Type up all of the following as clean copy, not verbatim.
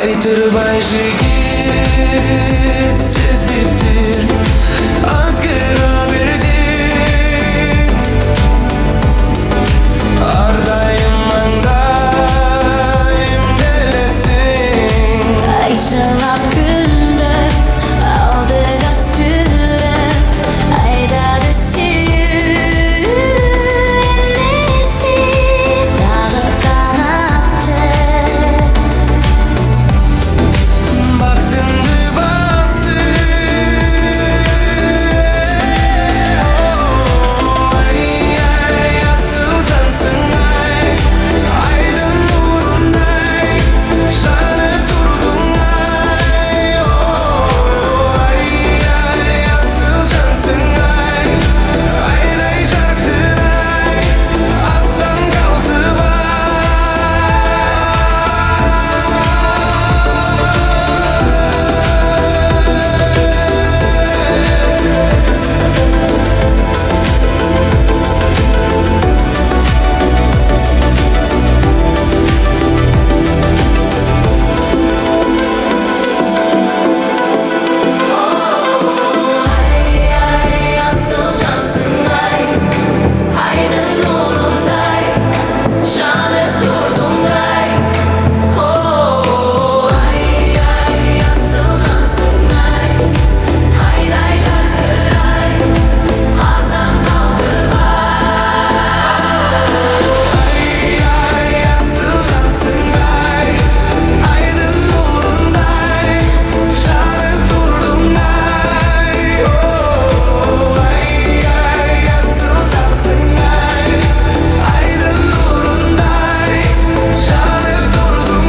Айтырбай жігіт сезбептер азгыра бердең Ардайым маңдайым делесең Айчылап күндер алдыға сүріп айдады сүйүү Элеси дагы канатты Бактыңды басып Ай, асыл жансың ай Айдын нурундай жанып турдуң ай Ай, асыл жансың ай Айдай жактырай астан калтыбай Asıl cansın ay Aydın nurunday Janıp durdun ay Ay asıl cansın ay Hayday şarkıray Azdan kalkıp Ay, asıl jansın ay Aydın nurunday janıp durdun ay Ay, asıl jansın ay Aydın nurunday janıp durdun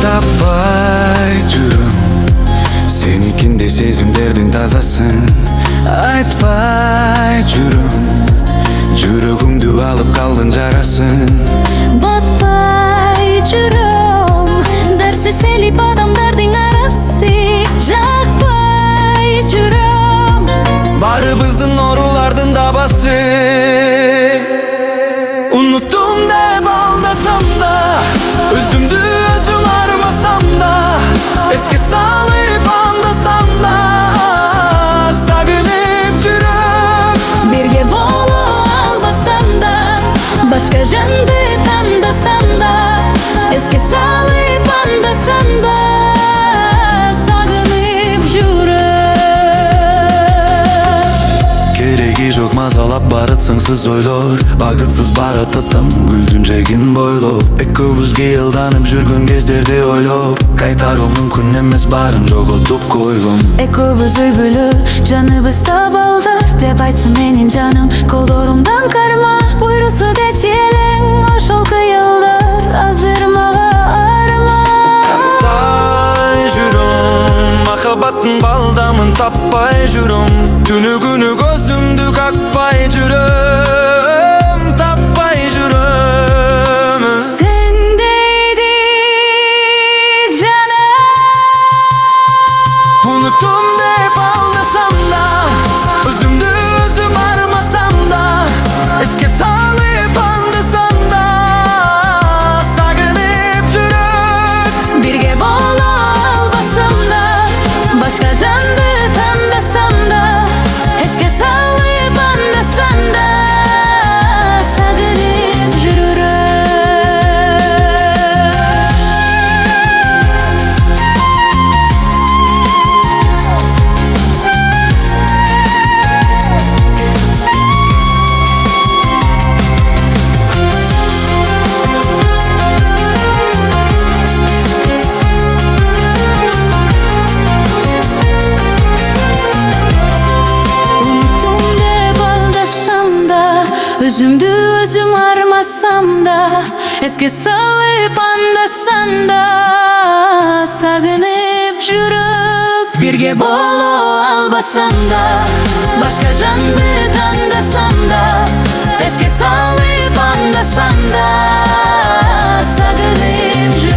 Tapay жүрөм Senikinde сезимдердин тазасын Айтпай жүрөм Жүрөгүмдү алып калдың жарасын Батпай жүрөм Дарсыз элип адамдардын арасы Жакпай жүрөм Барыбыздын оорулардын дабасы Уnuttум деп алдасам да Өзүмдү өзүм армасам да Эске салып андасам да Сагынып жүрөм Бирге боло албасам да Башка жанды тандасам да Эске салып андасам да Сагынып жүрөм Кереги жок мазалап барытсыңсыз ойлор Багытсыз барататтым гүлдүн жегин бойлоп Экөөбүзгө ылданып жүргөн кездерди ойлоп Кайтаруу мүмкүн эмес баарын жоготуп койгом Экөөбүз үй бүлө жаныбызда балдар Деп айтсын менин жаным колдорумдан карма Буйрусу дечи элең ошол кыйылдар Азыр мага арман махаббаттын балдамын таппай жүрөм Түнү күнү көзүмдү какпай Özümdü özüm armasam da, esке salıp andasan da, sagınıp жүрüp birge bolo albasam da, başka jandı tandasam da, esке salıp andasan da, sagınıp жүрüp.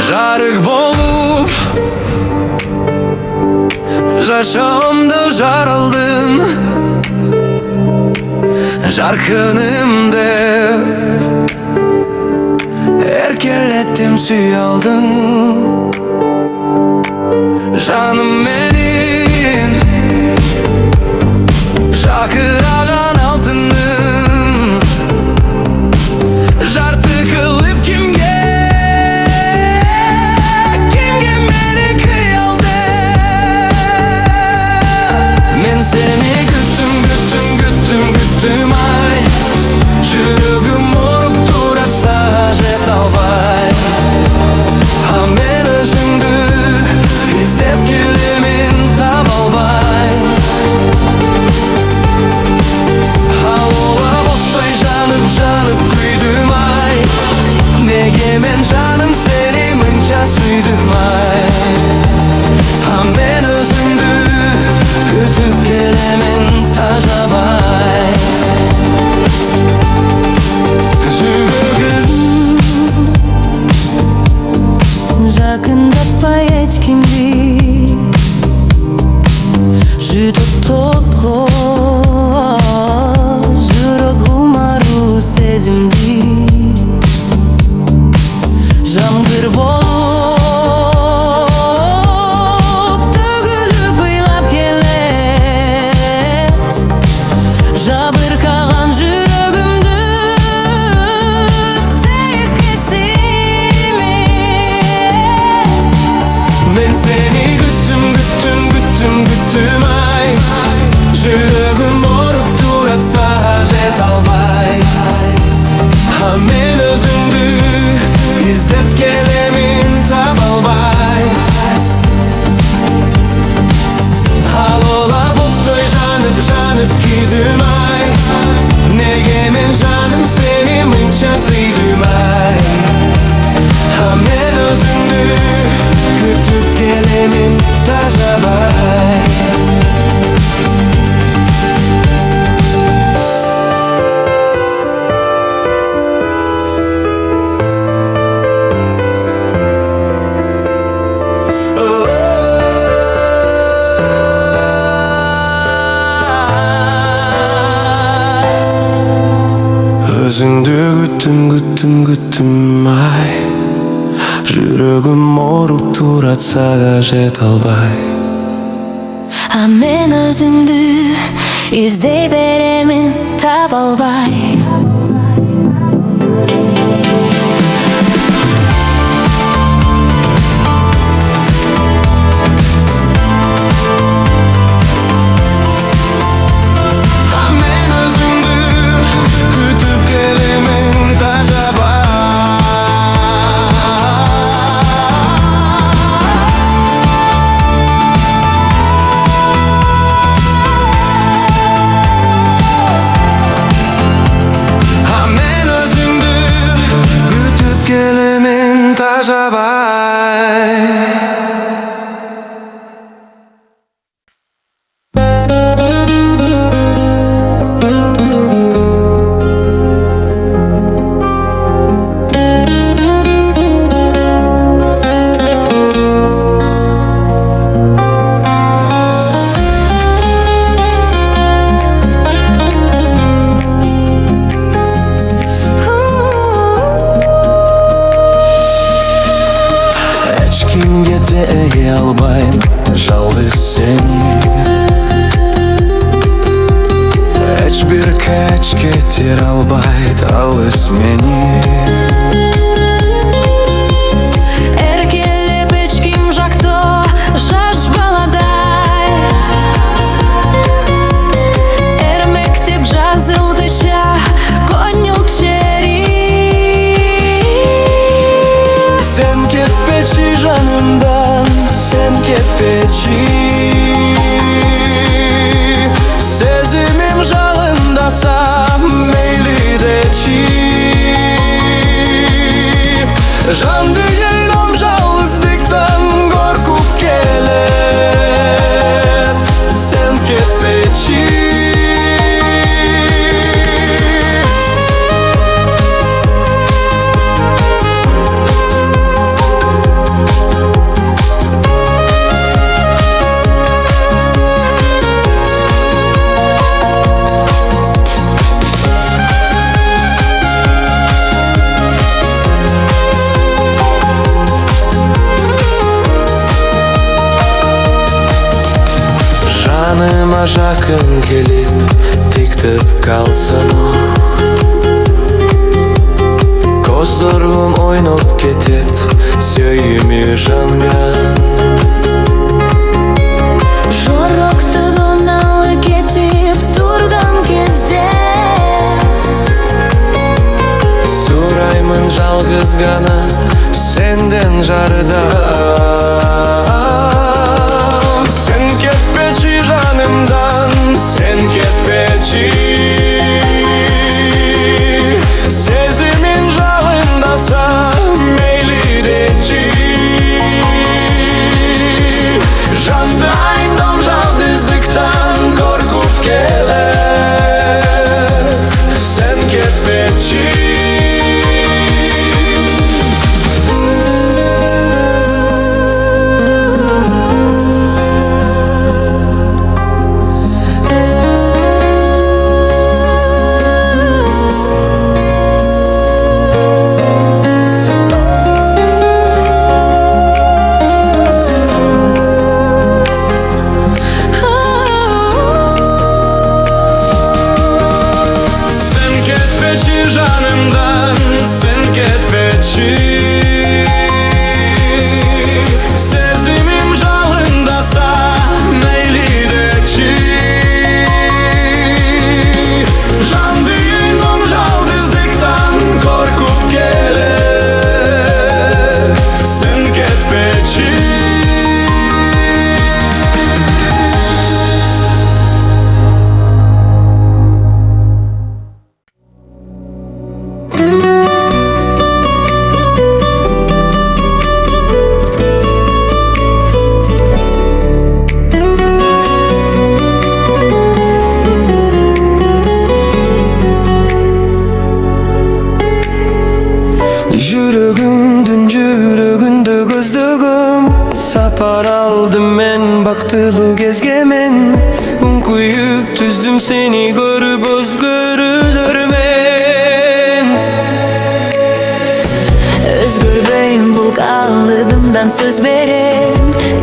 Жарык болып жашауымда жаралдым, жарқыным деп еркелеттім, сүй алдым. Жаным менің шақыраған алтыным, жарты қылып кімге meni kıyaldı. Men seni güttüm ay, жүрегім ұрып тұратса жет албай. Ha men өзіңді іздеп келемін, таба албай. Алаулап оттай жанып күйдім ай, неге мен жаным сені мынша сүйдім ай. Ha men өзіңді күтіп келемін, тажабай. Жақындатпай ешкімді, жұтып топқа жүрегім ару сезімді. Жаңбыр болып төгіліп ұйлап келет, жабырқаған жүрегімді тек кесіме. Men seni güttüm ay, жүрегім ұрып тұратса жет албай. Ha men өзіңді іздеп келемін, таба албай. Алаулап оттай жанып күйдім ай, неге мен жаным сені мынша сүйдім ай. Ha men өзіңді күтіп келемін, тажабай. Өзіңді күттім ай, жүрегім ұрып тұратса жет албай. А мен өзіңді іздей беремін, таба албай. албайм жалғыз сені. Ешбір кечке тер албайт алыс мені. sen ketpechi. Sezimim жалындаса meyli deçi. Jan diyeyim жалғыздықтан korkup kelet sen ketpechi. Жаныма жақын келіп тіктіп қалсам, көздерім ойнап кетет сөйіме жанған. Жорықтығын алы кетіп тұрған кезде Сұраймын жалғыз ғана сенден жардан. Sen ketpechi жанымдан, sen ketpechi. Sezimin жалындаса meyli deçi. Janda ayndam жалғыздықтан korkup kelet sen ketpechi. Жанымдан sen ketpechi. Sezimim жалындаса meyli deçi. Jan diyeyim жалғыздықтан korkup kelet sen ketpechi. Жүрегіңді көздігім сапар алдым мен бақтылы кезге мен. Үн күйіп түздім сені көріп өзгөрүлөрмен. Özgürбейм бұл қалыбымдан сөз берем.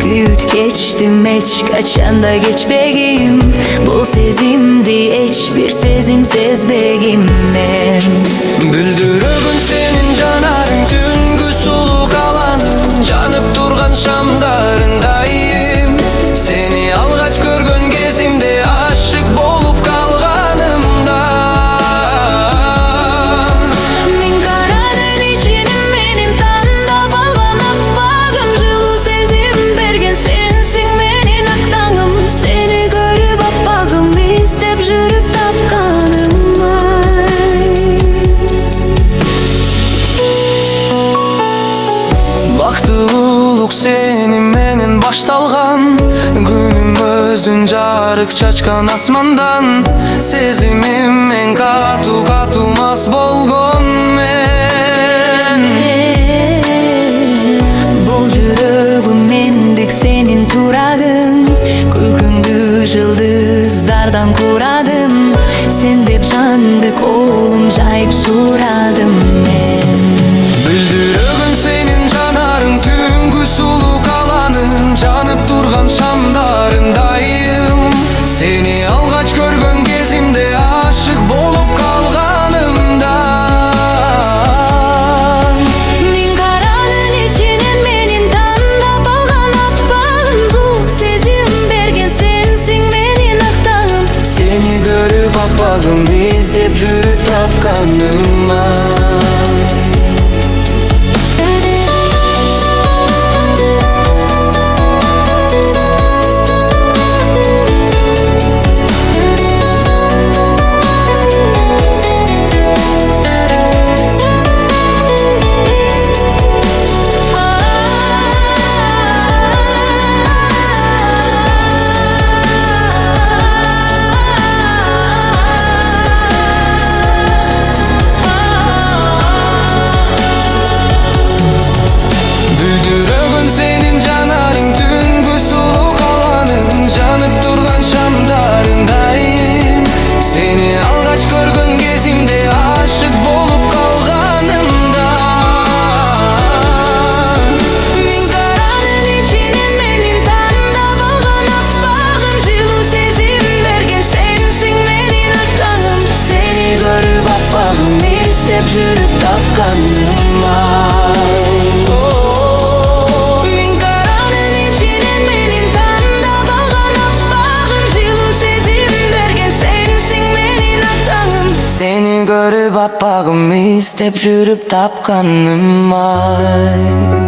Күйіт кештім еч қачанда кечпегім. Бұл сезімді ешбір сезім сезбегім мен. Бүлдірігін сенің жанарың түнгі сұлу қаланың. Жанып тұрған шамдарындайым. Сені алғаш көрген кезімде ашық болып қалғанымдан. Мен қарадың içinin менің таңдап алған аппағым. Жылу сезім берген сенсің менің ақ таңым. Сені көріп аппағым іздеп жүріп тапқаным ай. Бақтылылық сені менен башталған. Күнім өзін жарық чачкан асмандан. Сезімім мен кату мас болгон мен. Бұл жүрегім мендік сенің турағың. Күлкіңді жылдыздардан құрадым. Сен деп жанды қолым жайып сұрадым мен. Бүлдірігін сенің жанарың түнгі сұлу қаланың. Жанып тұрған шамдарындайым. Сені алғаш көрген кезімде ашық болып қалғанымдан. Görüp apagımı istep jürüp tapkanım ay.